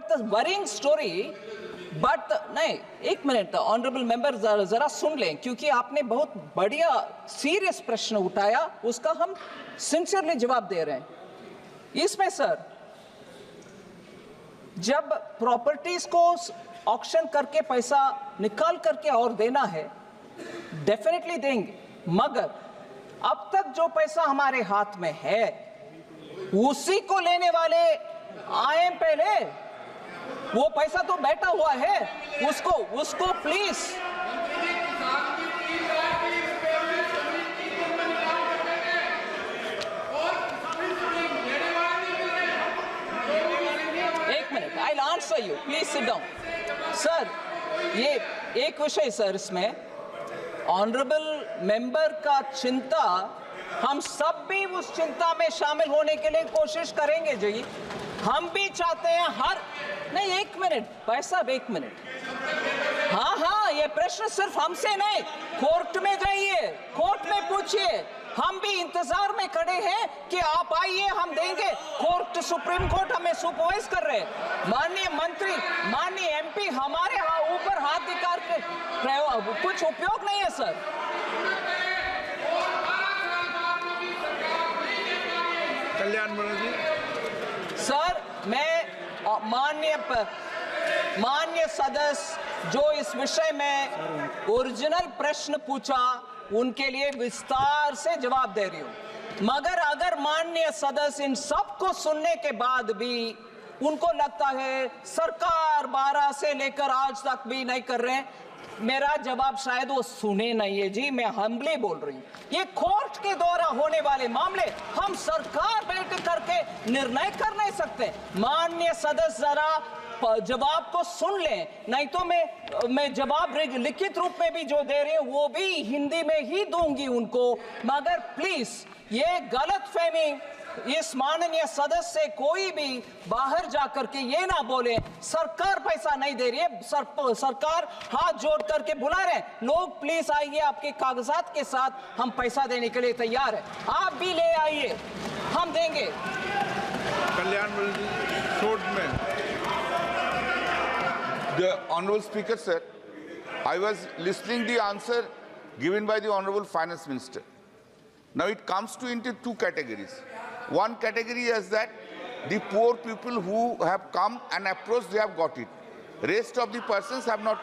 But the worrying story, नहीं, एक minute, honourable member जरा सुन लें, क्योंकि आपने बहुत बढ़िया सीरियस प्रश्न उठाया, उसका हम सिंसियरली जवाब दे रहे हैं। इसमें सर, जब प्रॉपर्टीज को ऑक्शन करके पैसा निकाल करके और देना है, डेफिनेटली देंगे, मगर अब तक जो पैसा हमारे हाथ में है उसी को लेने वाले आए पहले, वो पैसा तो बैठा हुआ है, उसको प्लीज एक minute, I will answer you, please sit down. Sir, ये एक विषय सर, इसमें ऑनरेबल मेंबर का चिंता, हम सब भी उस चिंता में शामिल होने के लिए कोशिश करेंगे जी। हम भी चाहते हैं नहीं, एक मिनट भाई साहब, एक मिनट। हाँ, ये प्रश्न सिर्फ हमसे नहीं, कोर्ट में जाइए, कोर्ट में पूछिए, हम भी इंतजार में खड़े हैं कि आप आइए, हम देंगे। कोर्ट, सुप्रीम कोर्ट हमें सुपरवाइज कर रहे हैं। माननीय मंत्री, माननीय एमपी हमारे ऊपर हाथ दिखाकर के कुछ उपयोग नहीं है सर। कल्याण जी। सर, मैं माननीय सदस्य जो इस विषय में ओरिजिनल प्रश्न पूछा, उनके लिए विस्तार से जवाब दे रही हूं, मगर अगर माननीय सदस्य इन सब को सुनने के बाद भी उनको लगता है सरकार 12 से लेकर आज तक भी नहीं कर रहे हैं, मेरा जवाब शायद वो सुने नहीं है जी। मैं हम्बली बोल रही हूँ, ये कोर्ट के द्वारा होने वाले मामले हम सरकार बैठ करके निर्णय कर नहीं सकते। माननीय सदस्य जरा जवाब को सुन लें, नहीं तो मैं जवाब लिखित रूप में भी जो दे रही हूँ वो भी हिंदी में ही दूंगी उनको, मगर प्लीज ये गलतफहमी इस माननीय सदस्य से कोई भी बाहर जाकर के ये ना बोले सरकार पैसा नहीं दे रही है। सरकार हाथ जोड़ करके बुला रहे हैं, लोग प्लीज आइए, आपके कागजात के साथ हम पैसा देने के लिए तैयार है, आप भी ले आइए, हम देंगे। कल्याण शोर्ट में। The Honorable Speaker, sir, I was listening the answer given by the Honorable Finance Minister. Now it comes into two categories. One category is that the poor people who have come and approached, they have got it. Rest of the persons have not,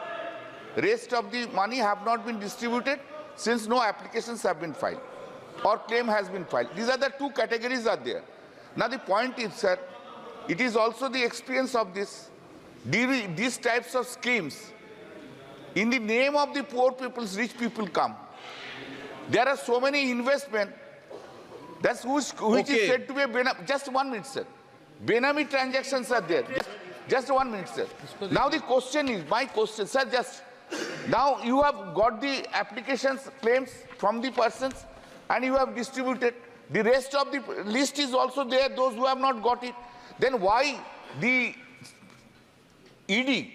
rest of the money have not been distributed since no applications have been filed or claim has been filed. These are the two categories are there. Now the point is, sir, it is also the experience of these types of schemes. In the name of the poor peoples, rich people come. There are so many investment. That's which is said to be a Benami. Just 1 minute, sir. Benami transactions are there. Just 1 minute, sir. Now the question is, my question, sir, just now you have got the applications, claims from the persons and you have distributed. The rest of the list is also there, those who have not got it. Then why the ED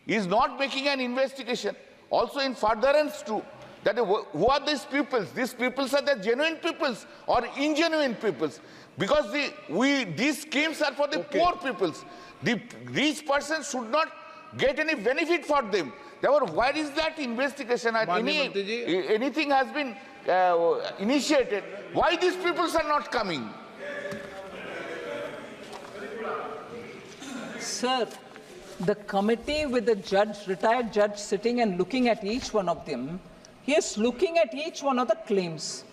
is not making an investigation also in furtherance to that who are these peoples? These peoples are the genuine peoples or ingenuine peoples? Because these schemes are for the poor peoples. The rich persons should not get any benefit for them. Therefore, why is that investigation? Anything has been initiated. Why these peoples are not coming? Sir, the committee with the judge, retired judge sitting and looking at each one of them, he is looking at each one of the claims.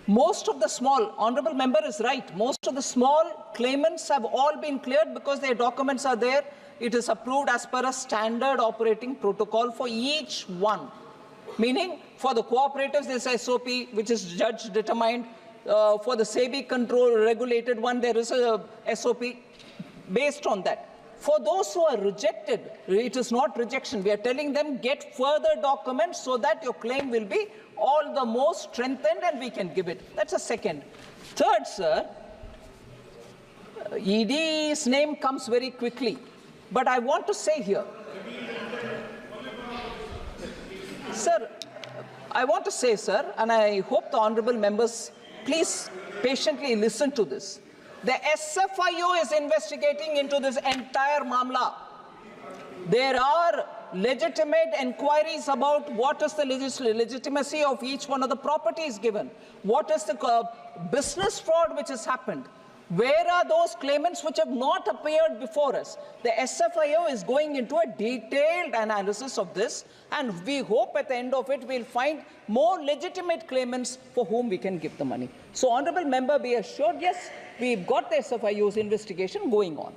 Most of the small, honorable member is right, most of the small claimants have all been cleared because their documents are there. It is approved as per a standard operating protocol for each one. Meaning, for the cooperatives, there is SOP, which is judge determined. For the SEBI control regulated one, there is a SOP based on that. For those who are rejected, it is not rejection. We are telling them get further documents so that your claim will be all the more strengthened and we can give it. That's a second. Third, sir, ED's name comes very quickly. But I want to say here, sir, I want to say, sir, and I hope the honorable members please patiently listen to this. The SFIO is investigating into this entire mamla. There are legitimate inquiries about what is the legitimacy of each one of the properties given. What is the business fraud which has happened? Where are those claimants which have not appeared before us? The SFIO is going into a detailed analysis of this, and we hope at the end of it we'll find more legitimate claimants for whom we can give the money. So, Honourable Member, be assured, yes, we've got the SFIO's investigation going on.